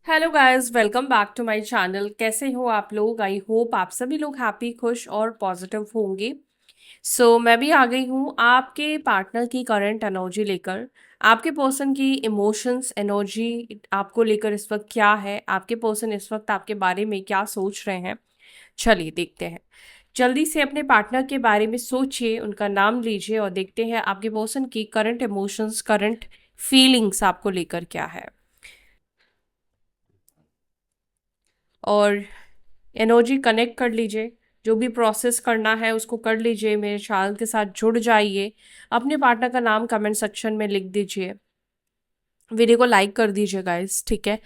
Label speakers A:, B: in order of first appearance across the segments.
A: Hello guys, welcome back to my channel. कैसे हो आप लोग? आई होप आप सभी लोग हैप्पी, खुश और पॉजिटिव होंगे। मैं भी आ गई हूँ आपके पार्टनर की करंट एनर्जी लेकर। आपके पर्सन की इमोशंस एनर्जी आपको लेकर इस वक्त क्या है, आपके पर्सन इस वक्त आपके बारे में क्या सोच रहे हैं। चलिए देखते हैं। जल्दी से अपने पार्टनर के बारे में सोचिए, उनका नाम लीजिए और देखते हैं आपके पर्सन की करंट इमोशंस, करंट फीलिंग्स आपको लेकर क्या है। और एनर्जी कनेक्ट कर लीजिए। जो भी प्रोसेस करना है उसको कर लीजिए, मेरे चैनल के साथ जुड़ जाइए। अपने पार्टनर का नाम कमेंट सेक्शन में लिख दीजिए। वीडियो को लाइक कर दीजिए गाइस, ठीक है,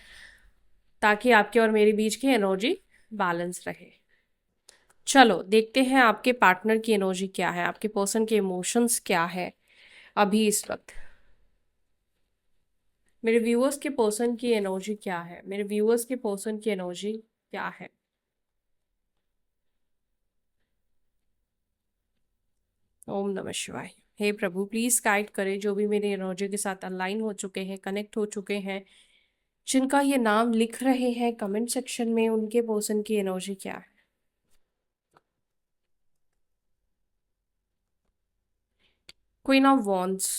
A: ताकि आपके और मेरे बीच की एनर्जी बैलेंस रहे। चलो देखते हैं आपके पार्टनर की एनर्जी क्या है, आपके पर्सन के इमोशंस क्या है अभी इस वक्त। मेरे व्यूअर्स के पर्सन की एनर्जी क्या है, मेरे व्यूअर्स के पर्सन की एनर्जी क्या है। ओम नमः शिवाय। हे प्रभु, प्लीज गाइड करें जो भी मेरी एनर्जी के साथ अलाइन हो चुके हैं, कनेक्ट हो चुके हैं, जिनका ये नाम लिख रहे हैं कमेंट सेक्शन में, उनके पर्सन की एनर्जी क्या है। Queen of wands.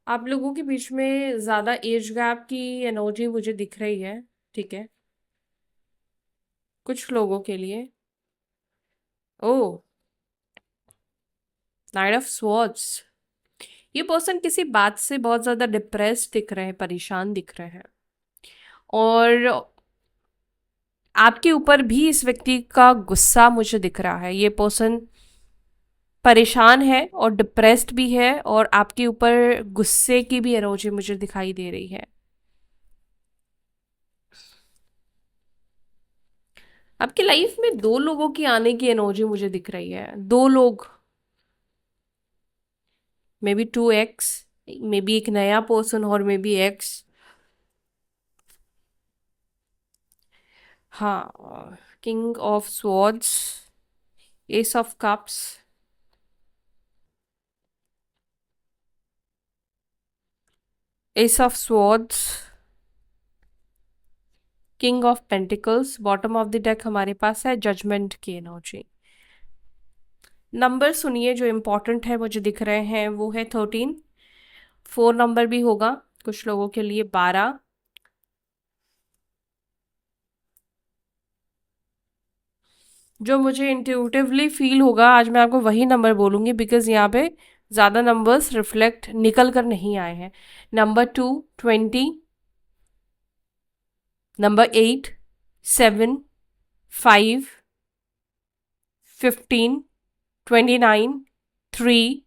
A: आप लोगों के बीच में ज्यादा एज गैप की एनर्जी मुझे दिख रही है, ठीक है, कुछ लोगों के लिए। ओ, नाइट ऑफ स्वॉर्ड्स। ये पर्सन किसी बात से बहुत ज्यादा डिप्रेस दिख रहे हैं, परेशान दिख रहे हैं। और आपके ऊपर भी इस व्यक्ति का गुस्सा मुझे दिख रहा है। ये पर्सन परेशान है और डिप्रेस्ड भी है, और आपके ऊपर गुस्से की भी एनर्जी मुझे दिखाई दे रही है। आपकी लाइफ में दो लोगों की आने की एनर्जी मुझे दिख रही है, दो लोग। Maybe two ex, maybe एक नया पर्सन और मे बी एक्स। हाँ, king of swords, ace of cups, ace of swords, king of pentacles. Bottom of the deck हमारे पास है जजमेंट की एनर्जी। नंबर सुनिए जो इम्पोर्टेंट है मुझे दिख रहे हैं, वो है 13। 4 नंबर भी होगा कुछ लोगों के लिए, 12। जो मुझे इंट्यूटिवली फील होगा आज मैं आपको वही नंबर बोलूंगी, बिकॉज यहाँ पे ज़्यादा नंबर्स रिफ्लेक्ट निकल कर नहीं आए हैं। Number 2, 20, number 8, 7, 5, 15, 29, 3,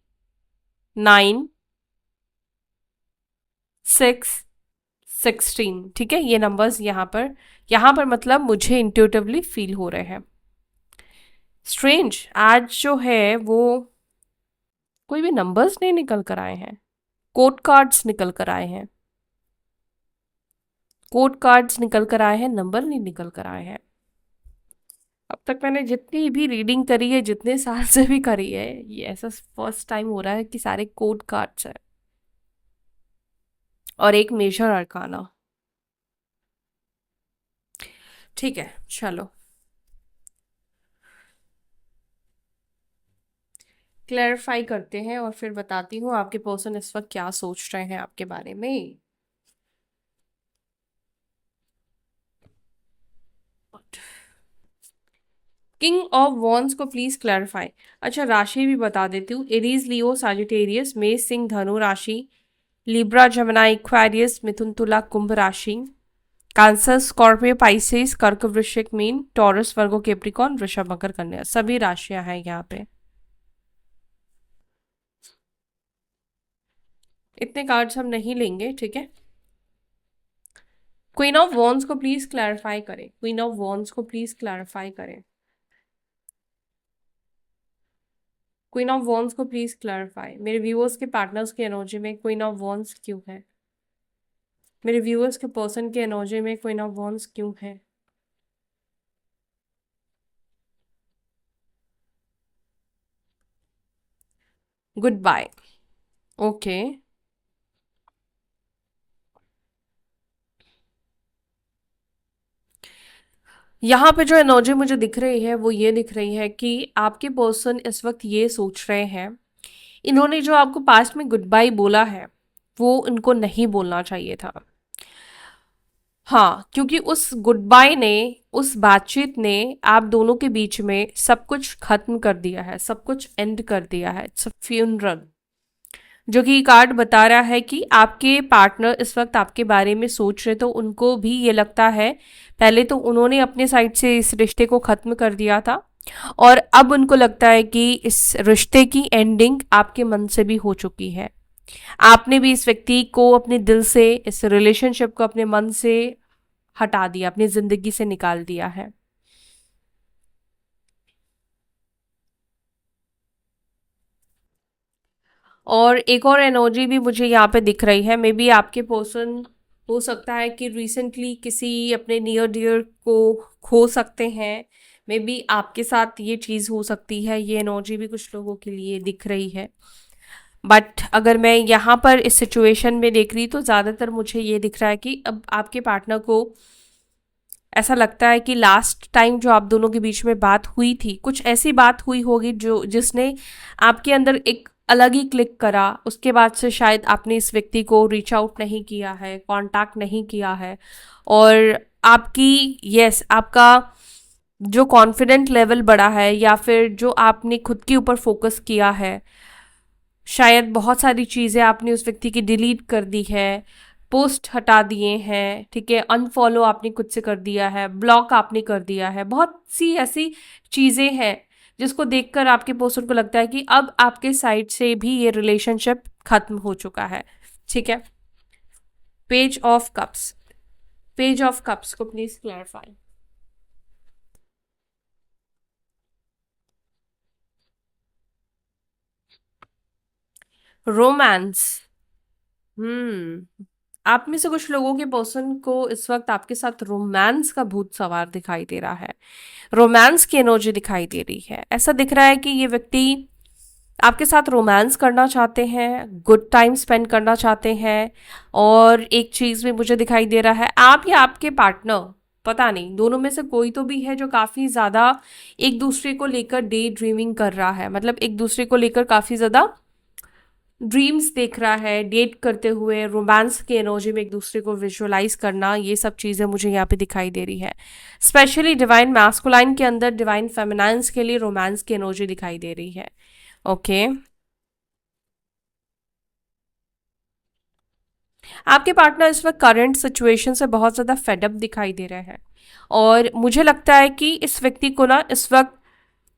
A: 9, 6, 16। ठीक है, ये नंबर्स यहाँ पर मतलब मुझे इंट्यूटिवली फील हो रहे हैं। स्ट्रेंज, आज जो है वो कोई भी नंबर्स नहीं निकल कर आए हैं, कोड कार्ड्स निकल कर आए हैं। कोड कार्ड्स निकल कर आए हैं, नंबर नहीं निकल कर आए हैं। अब तक मैंने जितनी भी रीडिंग करी है, जितने साल से भी करी है, ये ऐसा फर्स्ट टाइम हो रहा है कि सारे कोड कार्ड्स हैं और एक मेजर अरकाना। ठीक है, चलो क्लैरिफाई करते हैं और फिर बताती हूँ आपके पर्सन इस वक्त क्या सोच रहे हैं आपके बारे में। किंग ऑफ वॉन्स को प्लीज क्लैरिफाई। अच्छा, राशि भी बता देती हूँ। एरीज, लियो, साजिटेरियस, मेष, सिंह, धनु राशि, लिब्रा, जमुना, इक्वेरियस, मिथुन, तुला, कुंभ राशि, कैंसर, स्कॉर्पियो, पाइसेस, कर्क, वृश्चिक, मीन, टॉरस, वर्गो, कैप्रिकॉन, वृषभ, मकर, कन्या, सभी राशियां हैं यहाँ पे। इतने कार्ड्स हम नहीं लेंगे, ठीक है। क्वीन ऑफ वॉन्स को प्लीज क्लैरिफाई करें, क्वीन ऑफ वॉन्स को प्लीज क्लैरिफाई करें, क्वीन ऑफ वॉन्स को प्लीज क्लैरिफाई। मेरे व्यूअर्स के पार्टनर्स की एनर्जी में क्वीन ऑफ वॉन्स क्यों है? मेरे व्यूअर्स के पर्सन की एनर्जी में क्वीन ऑफ वॉन्स क्यों है? Goodbye. ओके। यहाँ पे जो एनर्जी मुझे दिख रही है वो ये दिख रही है कि आपके पर्सन इस वक्त ये सोच रहे हैं, इन्होंने जो आपको पास्ट में गुड बाय बोला है वो इनको नहीं बोलना चाहिए था। हाँ, क्योंकि उस गुड बाय ने, उस बातचीत ने आप दोनों के बीच में सब कुछ खत्म कर दिया है, सब कुछ एंड कर दिया है। It's a funeral. जो कि कार्ड बता रहा है कि आपके पार्टनर इस वक्त आपके बारे में सोच रहे, तो उनको भी ये लगता है, पहले तो उन्होंने अपने साइड से इस रिश्ते को ख़त्म कर दिया था और अब उनको लगता है कि इस रिश्ते की एंडिंग आपके मन से भी हो चुकी है। आपने भी इस व्यक्ति को अपने दिल से, इस रिलेशनशिप को अपने मन से हटा दिया, अपनी ज़िंदगी से निकाल दिया है। और एक और एनर्जी भी मुझे यहाँ पे दिख रही है, मे बी आपके पर्सन हो सकता है कि रिसेंटली किसी अपने नियर डियर को खो सकते हैं। मे बी आपके साथ ये चीज़ हो सकती है, ये एनर्जी भी कुछ लोगों के लिए दिख रही है। बट अगर मैं यहाँ पर इस सिचुएशन में देख रही तो ज़्यादातर मुझे ये दिख रहा है कि अब आपके पार्टनर को ऐसा लगता है कि लास्ट टाइम जो आप दोनों के बीच में बात हुई थी, कुछ ऐसी बात हुई होगी जो जिसने आपके अंदर एक अलग ही क्लिक करा। उसके बाद से शायद आपने इस व्यक्ति को रीच आउट नहीं किया है, कांटेक्ट नहीं किया है। और आपकी, यस, आपका जो कॉन्फिडेंट लेवल बढ़ा है या फिर जो आपने खुद के ऊपर फोकस किया है, शायद बहुत सारी चीज़ें आपने उस व्यक्ति की डिलीट कर दी है, पोस्ट हटा दिए हैं, ठीक है, अनफॉलो आपने खुद से कर दिया है, ब्लॉक आपने कर दिया है। बहुत सी ऐसी चीज़ें हैं जिसको देखकर आपके पर्सन को लगता है कि अब आपके साइड से भी ये रिलेशनशिप खत्म हो चुका है। ठीक है। Page of cups, page of cups को प्लीज क्लैरिफाई। रोमांस। आप में से कुछ लोगों के पर्सन को इस वक्त आपके साथ रोमांस का भूत सवार दिखाई दे रहा है। रोमांस की एनर्जी दिखाई दे रही है। ऐसा दिख रहा है कि ये व्यक्ति आपके साथ रोमांस करना चाहते हैं, गुड टाइम स्पेंड करना चाहते हैं। और एक चीज़ भी मुझे दिखाई दे रहा है, आप या आपके पार्टनर, पता नहीं, दोनों में से कोई तो भी है जो काफ़ी ज़्यादा एक दूसरे को लेकर डे ड्रीमिंग कर रहा है। मतलब एक दूसरे को लेकर काफ़ी ज़्यादा ड्रीम्स देख रहा है, डेट करते हुए रोमांस की एनर्जी में एक दूसरे को विजुअलाइज करना। ये सब चीज़ें मुझे यहाँ पे दिखाई दे रही है। स्पेशली डिवाइन मैस्कुलाइन के अंदर डिवाइन फेमिनाइन्स के लिए रोमांस की एनर्जी दिखाई दे रही है। ओके। आपके पार्टनर इस वक्त करंट सिचुएशन से बहुत ज़्यादा फेडअप दिखाई दे रहे हैं और मुझे लगता है कि इस व्यक्ति को ना इस वक्त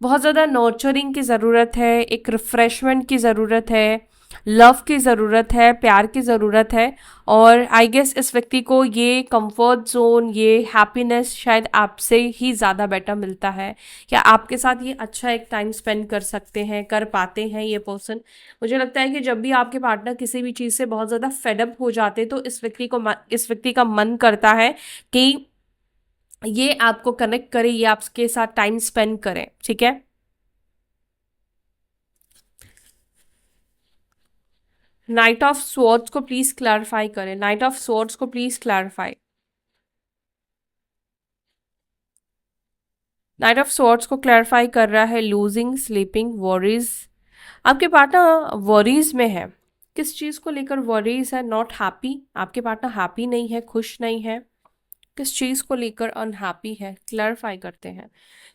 A: बहुत ज़्यादा नर्चरिंग की ज़रूरत है, एक रिफ्रेशमेंट की ज़रूरत है, लव की ज़रूरत है, प्यार की ज़रूरत है। और आई गेस इस व्यक्ति को ये कंफर्ट जोन, ये हैप्पीनेस शायद आपसे ही ज़्यादा बेटर मिलता है, या आपके साथ ये अच्छा एक टाइम स्पेंड कर सकते हैं, कर पाते हैं ये पर्सन। मुझे लगता है कि जब भी आपके पार्टनर किसी भी चीज़ से बहुत ज़्यादा फेडअप हो जाते तो इस व्यक्ति का मन करता है कि ये आपको कनेक्ट करे, ये आपके साथ टाइम स्पेंड करें। ठीक है। नाइट ऑफ स्वॉर्ड्स को प्लीज क्लैरिफाई करें। नाइट ऑफ स्वॉर्ड्स को please clarify. Knight of swords को क्लैरिफाई कर रहा है लूजिंग, स्लीपिंग, वॉरीज। आपके पार्टनर वॉरीज में है। किस चीज़ को लेकर वॉरीज है? Not happy. आपके पार्टनर हैप्पी नहीं है, खुश नहीं है। किस चीज़ को लेकर अनहैप्पी है, क्लैरिफाई करते हैं।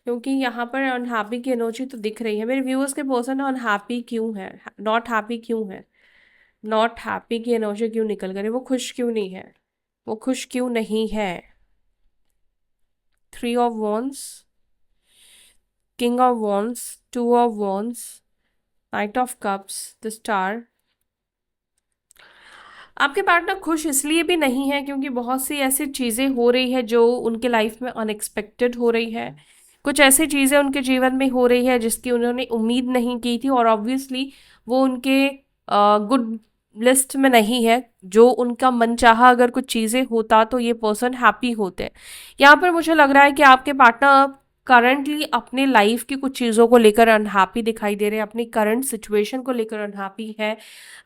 A: क्योंकि यहाँ पर अनहैप्पी की एनर्जी तो दिख रही है। मेरे व्यूअर्स के पर्सन अनहैप्पी क्यों है, नॉट हैप्पी क्यों है? नॉट हैप्पी की एनर्जी क्यों निकल कर? वो खुश क्यों नहीं है? वो खुश क्यों नहीं है? Three of wands, king of wands, two of wands, night of cups, the star. आपके पार्टनर खुश इसलिए भी नहीं है क्योंकि बहुत सी ऐसी चीज़ें हो रही है जो उनके लाइफ में अनएक्सपेक्टेड हो रही है। कुछ ऐसी चीज़ें उनके जीवन में हो रही है जिसकी उन्होंने उम्मीद नहीं की थी, और ऑब्वियसली वो उनके गुड लिस्ट में नहीं है। जो उनका मन चाहा अगर कुछ चीज़ें होता तो ये पर्सन हैप्पी होते। यहाँ पर मुझे लग रहा है कि आपके पार्टनर करंटली अपने लाइफ की कुछ चीज़ों को लेकर अनहैप्पी दिखाई दे रहे हैं, अपनी करंट सिचुएशन को लेकर अनहैप्पी है।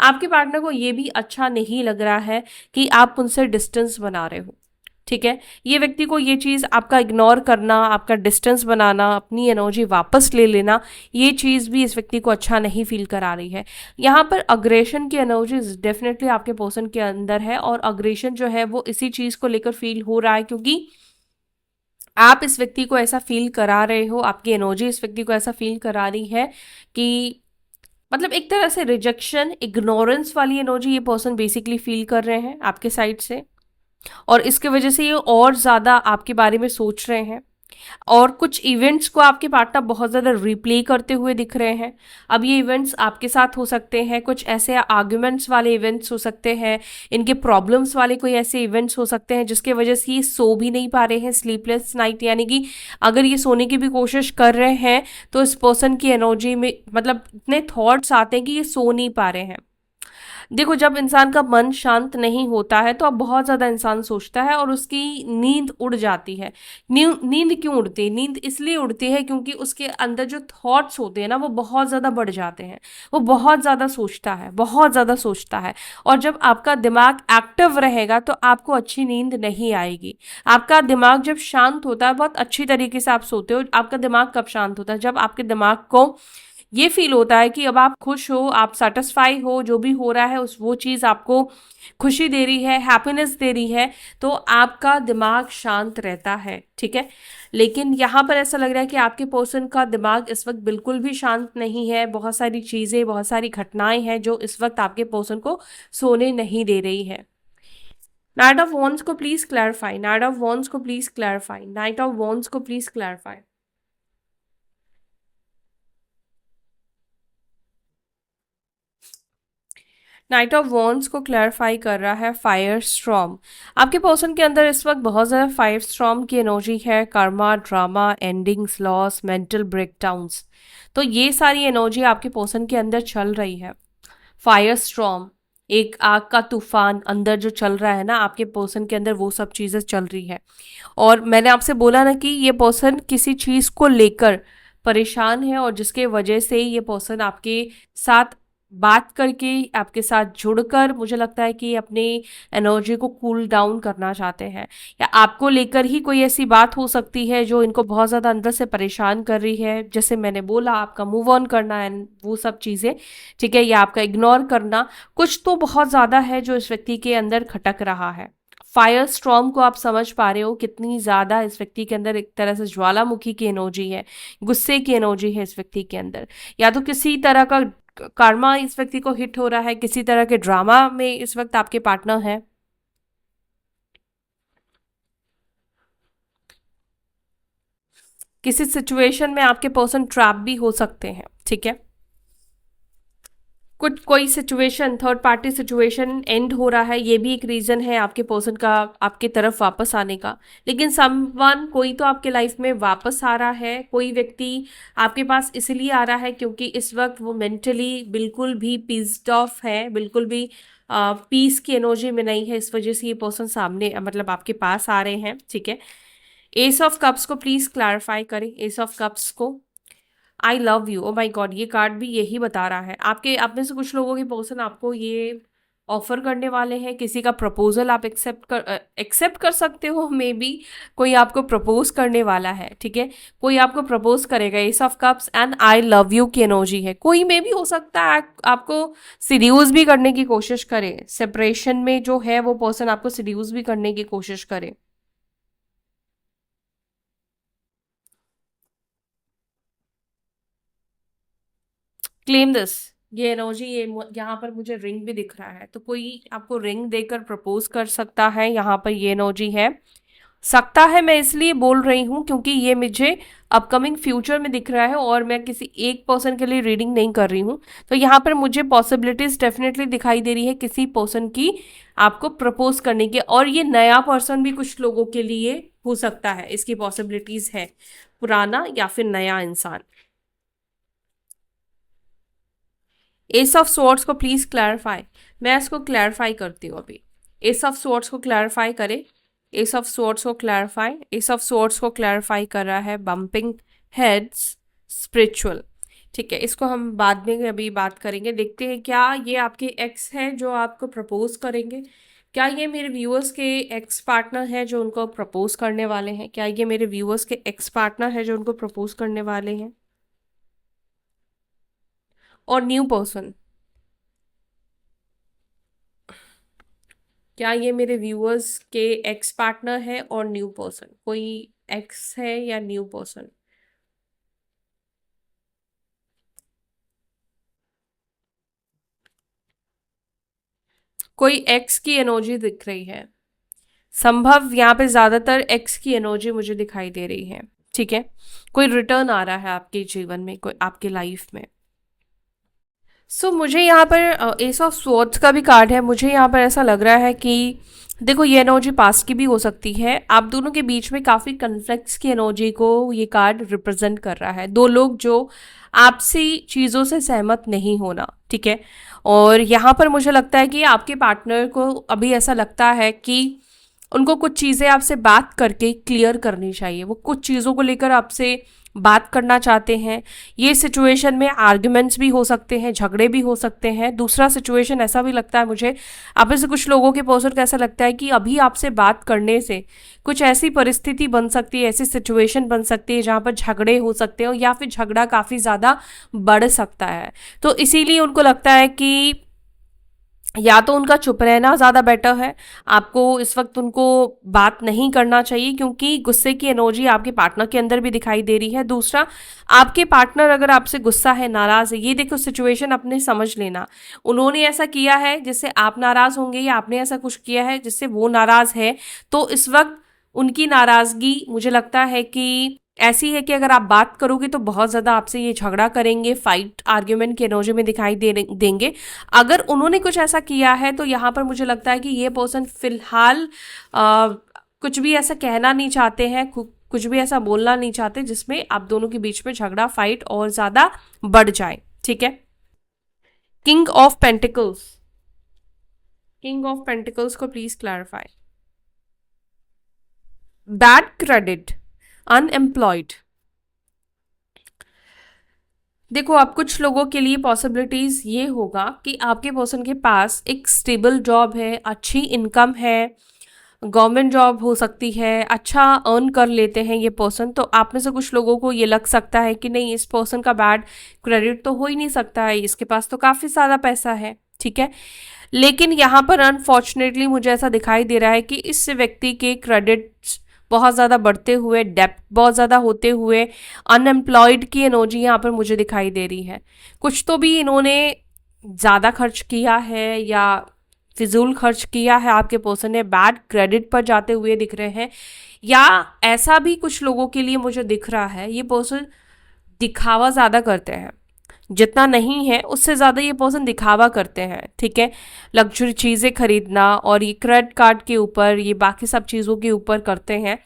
A: आपके पार्टनर को ये भी अच्छा नहीं लग रहा है कि आप उनसे डिस्टेंस बना रहे हो, ठीक है। ये व्यक्ति को ये चीज़ आपका इग्नोर करना, आपका डिस्टेंस बनाना, अपनी एनर्जी वापस ले लेना, ये चीज़ भी इस व्यक्ति को अच्छा नहीं फील करा रही है। यहाँ पर अग्रेशन की एनर्जी डेफिनेटली आपके पर्सन के अंदर है, और अग्रेशन जो है वो इसी चीज़ को लेकर फील हो रहा है, क्योंकि आप इस व्यक्ति को ऐसा फील करा रहे हो, आपकी एनर्जी इस व्यक्ति को ऐसा फील करा रही है कि मतलब एक तरह से रिजेक्शन, इग्नोरेंस वाली एनर्जी ये पर्सन बेसिकली फील कर रहे हैं आपके साइड से, और इसके वजह से ये और ज़्यादा आपके बारे में सोच रहे हैं। और कुछ इवेंट्स को आपके पार्टनर बहुत ज़्यादा रिप्ले करते हुए दिख रहे हैं। अब ये इवेंट्स आपके साथ हो सकते हैं, कुछ ऐसे आर्ग्यूमेंट्स वाले इवेंट्स हो सकते हैं, इनके प्रॉब्लम्स वाले कोई ऐसे इवेंट्स हो सकते हैं जिसके वजह से ये सो भी नहीं पा रहे हैं, स्लीपलेस नाइट, यानी कि अगर ये सोने की भी कोशिश कर रहे हैं तो इस पर्सन की एनर्जी में मतलब इतने थॉट्स आते हैं कि ये सो नहीं पा रहे हैं। देखो, जब इंसान का मन शांत नहीं होता है तो अब बहुत ज़्यादा इंसान सोचता है और उसकी नींद उड़ जाती है। नींद क्यों उड़ती है? नींद इसलिए उड़ती है क्योंकि उसके अंदर जो थॉट्स होते हैं ना, वो बहुत ज़्यादा बढ़ जाते हैं। वो बहुत ज़्यादा सोचता है, बहुत ज़्यादा सोचता है। और जब आपका दिमाग एक्टिव रहेगा तो आपको अच्छी नींद नहीं आएगी। आपका दिमाग जब शांत होता है, बहुत अच्छी तरीके से आप सोते हो। आपका दिमाग कब शांत होता है? जब आपके दिमाग को ये फील होता है कि अब आप खुश हो, आप सेटिस्फाई हो, जो भी हो रहा है उस वो चीज़ आपको खुशी दे रही है, हैप्पीनेस दे रही है, तो आपका दिमाग शांत रहता है, ठीक है। लेकिन यहाँ पर ऐसा लग रहा है कि आपके पर्सन का दिमाग इस वक्त बिल्कुल भी शांत नहीं है। बहुत सारी चीज़ें, बहुत सारी घटनाएं हैं जो इस वक्त आपके पर्सन को सोने नहीं दे रही है। नाइट ऑफ वॉन्ड्स को please clarify, Knight of Wands को please clarify, Knight of Wands को please clarify. Knight of Wands को क्लैरिफाई कर रहा है फायर स्ट्रॉम। आपके पर्सन के अंदर इस वक्त बहुत ज़्यादा फायर स्ट्रॉम की एनर्जी है। Karma, drama, endings, loss, mental breakdowns, तो ये सारी एनर्जी आपके पर्सन के अंदर चल रही है। फायर स्ट्रॉम, एक आग का तूफान अंदर जो चल रहा है ना आपके पर्सन के अंदर, वो सब चीज़ें चल रही है। और मैंने आपसे बोला ना कि ये पर्सन किसी चीज़ को लेकर परेशान है, और जिसके वजह से ये पर्सन आपके साथ बात करके, आपके साथ जुड़कर, मुझे लगता है कि अपने एनर्जी को कूल डाउन करना चाहते हैं, या आपको लेकर ही कोई ऐसी बात हो सकती है जो इनको बहुत ज़्यादा अंदर से परेशान कर रही है। जैसे मैंने बोला, आपका मूव ऑन करना एंड वो सब चीज़ें, ठीक है, या आपका इग्नोर करना, कुछ तो बहुत ज़्यादा है जो इस व्यक्ति के अंदर खटक रहा है। फायर स्टॉर्म को आप समझ पा रहे हो कितनी ज़्यादा इस व्यक्ति के अंदर एक तरह से ज्वालामुखी की एनर्जी है, गुस्से की एनर्जी है इस व्यक्ति के अंदर। या तो किसी तरह का कर्मा इस व्यक्ति को हिट हो रहा है, किसी तरह के ड्रामा में इस वक्त आपके पार्टनर है, किसी सिचुएशन में आपके पर्सन ट्रैप भी हो सकते हैं, ठीक है। कुछ कोई situation, third party situation and हो रहा है, ये भी एक रीजन है आपके पर्सन का आपके तरफ वापस आने का। लेकिन समवन, कोई तो आपके लाइफ में वापस आ रहा है, कोई व्यक्ति आपके पास इसलिए आ रहा है क्योंकि इस वक्त वो मेंटली बिल्कुल भी पीस्ड ऑफ है, बिल्कुल भी पीस की एनर्जी में नहीं है। इस वजह से ये पर्सन सामने मतलब आपके पास आ रहे हैं, ठीक है। एस ऑफ कप्स को प्लीज क्लैरिफाई करें, एस ऑफ कप्स को। I love you, oh my God, ये कार्ड भी यही बता रहा है। आपके आप में से कुछ लोगों के पर्सन आपको ये ऑफर करने वाले हैं, किसी का प्रपोजल आप एक्सेप्ट कर सकते हो, मे बी कोई आपको प्रपोज करने वाला है, ठीक है। कोई आपको प्रपोज करेगा। S of cups and I love you की एनर्जी है। कोई मे भी हो सकता है आपको सीड्यूस भी करने की कोशिश करे, सेपरेशन में जो है वो पर्सन आपको सीड्यूस भी करने की कोशिश करे। क्लेम दिस, ये एनर्जी, ये यहाँ पर मुझे रिंग भी दिख रहा है, तो कोई आपको रिंग देकर प्रपोज कर सकता है, यहाँ पर ये एनर्जी है। सकता है मैं इसलिए बोल रही हूँ क्योंकि ये मुझे अपकमिंग फ्यूचर में दिख रहा है, और मैं किसी एक पर्सन के लिए रीडिंग नहीं कर रही हूँ। तो यहाँ पर मुझे पॉसिबिलिटीज डेफिनेटली दिखाई दे रही है किसी पर्सन की आपको प्रपोज करने की, और ये नया पर्सन भी कुछ लोगों के लिए हो सकता है, इसकी पॉसिबिलिटीज है, पुराना या फिर नया इंसान। एस ऑफ स्वॉर्ड्स को प्लीज क्लैरिफाई। मैं इसको क्लैरिफाई करती हूँ अभी। एस ऑफ स्वॉर्ड्स को क्लैरिफाई करें। एस ऑफ स्वॉर्ड्स को क्लैरिफाई, एस ऑफ स्वॉर्ड्स को क्लैरिफाई कर रहा है बम्पिंग हेड्स, स्पिरिचुअल। ठीक है, इसको हम बाद में अभी बात करेंगे। देखते हैं क्या ये आपके एक्स हैं जो आपको प्रपोज करेंगे, क्या ये मेरे व्यूअर्स के एक्स पार्टनर है जो उनको प्रपोज करने वाले हैं, क्या ये मेरे व्यूअर्स के एक्स पार्टनर है जो उनको प्रपोज करने वाले हैं। और न्यू पर्सन, क्या ये मेरे व्यूअर्स के एक्स पार्टनर है और न्यू पर्सन, कोई एक्स है या न्यू पर्सन। कोई एक्स की एनर्जी दिख रही है, संभव यहाँ पे ज्यादातर एक्स की एनर्जी मुझे दिखाई दे रही है। ठीक है, कोई रिटर्न आ रहा है आपके जीवन में, कोई आपके लाइफ में। मुझे यहाँ पर एस ऑफ स्वॉर्ड्स का भी कार्ड है। मुझे यहाँ पर ऐसा लग रहा है कि देखो, ये एनर्जी पास्ट की भी हो सकती है, आप दोनों के बीच में काफ़ी कन्फ्लिक्ट्स की एनर्जी को ये कार्ड रिप्रेजेंट कर रहा है। दो लोग जो आपसी चीज़ों से सहमत नहीं होना। ठीक है, और यहाँ पर मुझे लगता है कि आपके पार्टनर को अभी ऐसा लगता है कि उनको कुछ चीज़ें आपसे बात करके क्लियर करनी चाहिए, वो कुछ चीज़ों को लेकर आपसे बात करना चाहते हैं। ये सिचुएशन में आर्ग्यूमेंट्स भी हो सकते हैं, झगड़े भी हो सकते हैं। दूसरा सिचुएशन ऐसा भी लगता है मुझे, आप में से कुछ लोगों के पर्सन को ऐसा लगता है कि अभी आपसे बात करने से कुछ ऐसी परिस्थिति बन सकती है, ऐसी सिचुएशन बन सकती है जहाँ पर झगड़े हो सकते हो या फिर झगड़ा काफ़ी ज़्यादा बढ़ सकता है। तो इसीलिए उनको लगता है कि या तो उनका चुप रहना ज़्यादा बेटर है, आपको इस वक्त उनको बात नहीं करना चाहिए, क्योंकि गुस्से की एनर्जी आपके पार्टनर के अंदर भी दिखाई दे रही है। दूसरा, आपके पार्टनर अगर आपसे गुस्सा है, नाराज़ है, ये देखो सिचुएशन अपने समझ लेना, उन्होंने ऐसा किया है जिससे आप नाराज़ होंगे या आपने ऐसा कुछ किया है जिससे वो नाराज़ है। तो इस वक्त उनकी नाराज़गी मुझे लगता है कि ऐसी है कि अगर आप बात करोगे तो बहुत ज़्यादा आपसे ये झगड़ा करेंगे, फाइट आर्ग्यूमेंट की एनर्जी में दिखाई देंगे। अगर उन्होंने कुछ ऐसा किया है तो यहाँ पर मुझे लगता है कि ये पर्सन फिलहाल कुछ भी ऐसा कहना नहीं चाहते हैं, कुछ भी ऐसा बोलना नहीं चाहते जिसमें आप दोनों के बीच में झगड़ा, फाइट और ज़्यादा बढ़ जाए। ठीक है, King of Pentacles, King of Pentacles को please clarify. Bad credit, unemployed. देखो, अब कुछ लोगों के लिए पॉसिबिलिटीज ये होगा कि आपके पर्सन के पास एक स्टेबल जॉब है, अच्छी इनकम है, गवर्नमेंट जॉब हो सकती है, अच्छा अर्न कर लेते हैं ये पर्सन। तो आप में से कुछ लोगों को ये लग सकता है कि नहीं, इस पर्सन का बैड क्रेडिट तो हो ही नहीं सकता है, इसके पास तो काफ़ी ज़्यादा पैसा है। ठीक है, लेकिन यहाँ पर अनफॉर्चुनेटली मुझे ऐसा दिखाई दे रहा है कि इस व्यक्ति के क्रेडिट्स बहुत ज़्यादा बढ़ते हुए, डेप्थ बहुत ज़्यादा होते हुए, अनएम्प्लॉयड की एनर्जी यहाँ पर मुझे दिखाई दे रही है। कुछ तो भी इन्होंने ज़्यादा खर्च किया है या फिजूल खर्च किया है, आपके पर्सन ने बैड क्रेडिट पर जाते हुए दिख रहे हैं। या ऐसा भी कुछ लोगों के लिए मुझे दिख रहा है, ये पर्सन दिखावा ज़्यादा करते हैं, जितना नहीं है उससे ज़्यादा ये पर्सन दिखावा करते हैं। ठीक है, लग्जरी चीज़ें खरीदना और ये क्रेडिट कार्ड के ऊपर, ये बाकी सब चीज़ों के ऊपर करते हैं।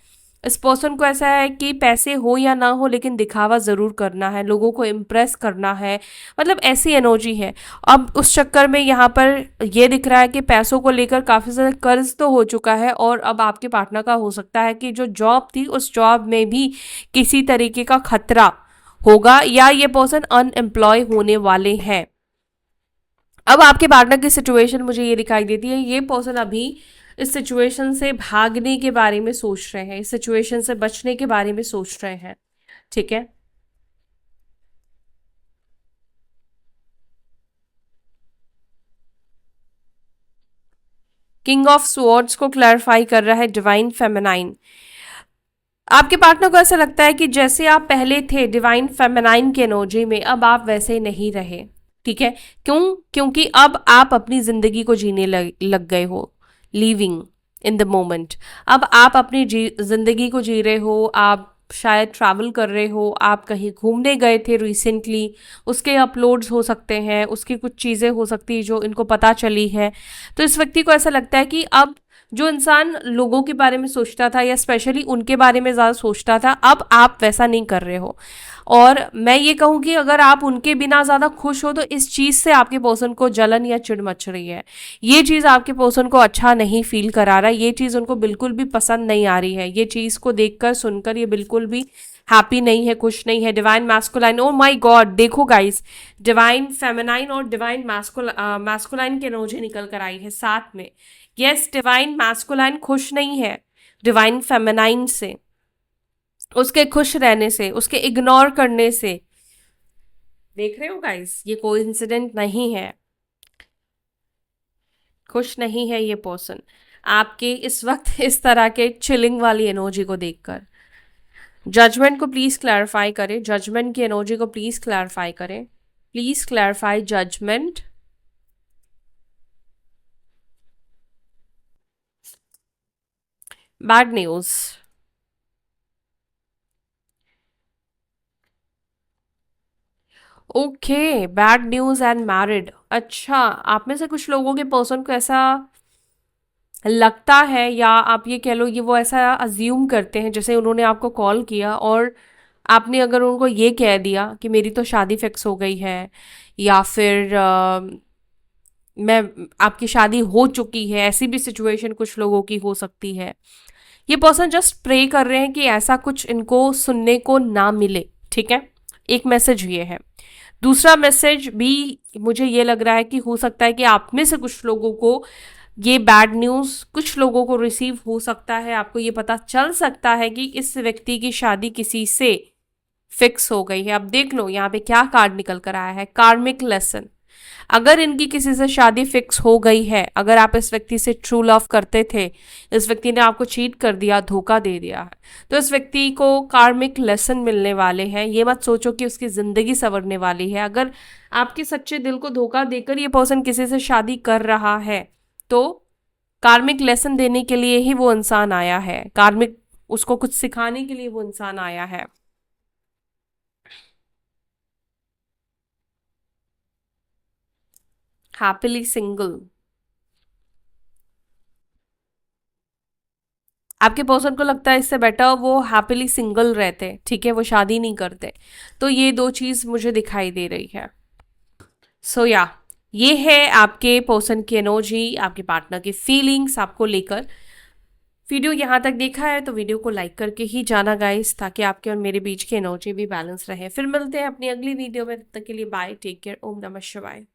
A: इस पर्सन को ऐसा है कि पैसे हो या ना हो लेकिन दिखावा ज़रूर करना है, लोगों को इम्प्रेस करना है, मतलब ऐसी एनर्जी है। अब उस चक्कर में यहाँ पर ये दिख रहा है कि पैसों को लेकर काफ़ी ज़्यादा कर्ज तो हो चुका है, और अब आपके पार्टनर का हो सकता है कि जो जॉब थी उस जॉब में भी किसी तरीके का खतरा होगा, या ये पर्सन अनएम्प्लॉय होने वाले हैं। अब आपके पार्टनर की सिचुएशन मुझे ये दिखाई देती है, ये पर्सन अभी इस सिचुएशन से भागने के बारे में सोच रहे हैं, इस सिचुएशन से बचने के बारे में सोच रहे हैं। ठीक है, किंग ऑफ स्वॉर्ड्स को क्लैरिफाई कर रहा है डिवाइन फेमिनाइन। आपके पार्टनर को ऐसा लगता है कि जैसे आप पहले थे डिवाइन फेमिनाइन के एनर्जी में, अब आप वैसे नहीं रहे। ठीक है, क्यों? क्योंकि अब आप अपनी जिंदगी को जीने लग गए हो, लिविंग इन द मोमेंट। अब आप अपनी जिंदगी को जी रहे हो, आप शायद ट्रैवल कर रहे हो, आप कहीं घूमने गए थे रिसेंटली, उसके अपलोड्स हो सकते हैं, उसकी कुछ चीज़ें हो सकती है जो इनको पता चली है। तो इस व्यक्ति को ऐसा लगता है कि अब जो इंसान लोगों के बारे में सोचता था या स्पेशली उनके बारे में ज़्यादा सोचता था, अब आप वैसा नहीं कर रहे हो। और मैं ये कहूँ कि अगर आप उनके बिना ज़्यादा खुश हो तो इस चीज़ से आपके पर्सन को जलन या चिढ़ मच रही है। ये चीज़ आपके पर्सन को अच्छा नहीं फील करा रहा है, ये चीज़ उनको बिल्कुल भी पसंद नहीं आ रही है। ये चीज़ को देखकर सुनकर ये बिल्कुल भी हैप्पी नहीं है, खुश नहीं है। Divine masculine, oh my God, देखो गाइस, डिवाइन फेमिनाइन और डिवाइन मैस्कुलाइन की एनर्जी निकल कर आई है साथ में। यस, डिवाइन मैस्कुलाइन खुश नहीं है डिवाइन फेमिनाइन से, उसके खुश रहने से, उसके इग्नोर करने से। देख रहे हो गाइस, ये कोई इंसिडेंट नहीं है, खुश नहीं है ये पर्सन आपके इस वक्त इस तरह के चिलिंग वाली एनर्जी को देखकर। जजमेंट को प्लीज क्लैरिफाई करें, जजमेंट की एनर्जी को प्लीज क्लैरिफाई करें, please clarify judgement. Bad news, okay, bad news and married. अच्छा, आप में से कुछ लोगों के पर्सन को ऐसा लगता है, या आप ये कह लो ये वो ऐसा अज्यूम करते हैं, जैसे उन्होंने आपको कॉल किया और आपने अगर उनको ये कह दिया कि मेरी तो शादी फिक्स हो गई है, या फिर मैं आपकी शादी हो चुकी है, ऐसी भी सिचुएशन कुछ लोगों की हो सकती है। ये पर्सन जस्ट प्रे कर रहे हैं कि ऐसा कुछ इनको सुनने को ना मिले, ठीक है। एक मैसेज ये है। दूसरा मैसेज भी मुझे ये लग रहा है कि हो सकता है कि आप में से कुछ लोगों को ये बैड न्यूज़, कुछ लोगों को रिसीव हो सकता है। आपको ये पता चल सकता है कि इस व्यक्ति की शादी किसी से फिक्स हो गई है। अब देख लो यहाँ पे क्या कार्ड निकल कर आया है, कार्मिक लेसन। अगर इनकी किसी से शादी फिक्स हो गई है, अगर आप इस व्यक्ति से ट्रू लव करते थे, इस व्यक्ति ने आपको चीट कर दिया, धोखा दे दिया है, तो इस व्यक्ति को कार्मिक लेसन मिलने वाले हैं। ये मत सोचो कि उसकी जिंदगी संवरने वाली है। अगर आपके सच्चे दिल को धोखा देकर ये पर्सन किसी से शादी कर रहा है, तो कार्मिक लेसन देने के लिए ही वो इंसान आया है, कार्मिक उसको कुछ सिखाने के लिए वो इंसान आया है। हैप्पीली सिंगल, आपके पर्सन को लगता है इससे बेटर वो हैप्पीली सिंगल रहते, ठीक है, वो शादी नहीं करते। तो ये दो चीज मुझे दिखाई दे रही है। सो या, ये है आपके पर्सन की एनर्जी, आपके पार्टनर की फीलिंग्स आपको लेकर। वीडियो यहाँ तक देखा है तो वीडियो को लाइक करके ही जाना गाइस, ताकि आपके और मेरे बीच की एनर्जी भी बैलेंस रहे। फिर मिलते हैं अपनी अगली वीडियो में, तब तक के लिए बाय, टेक केयर, ओम नमः शिवाय।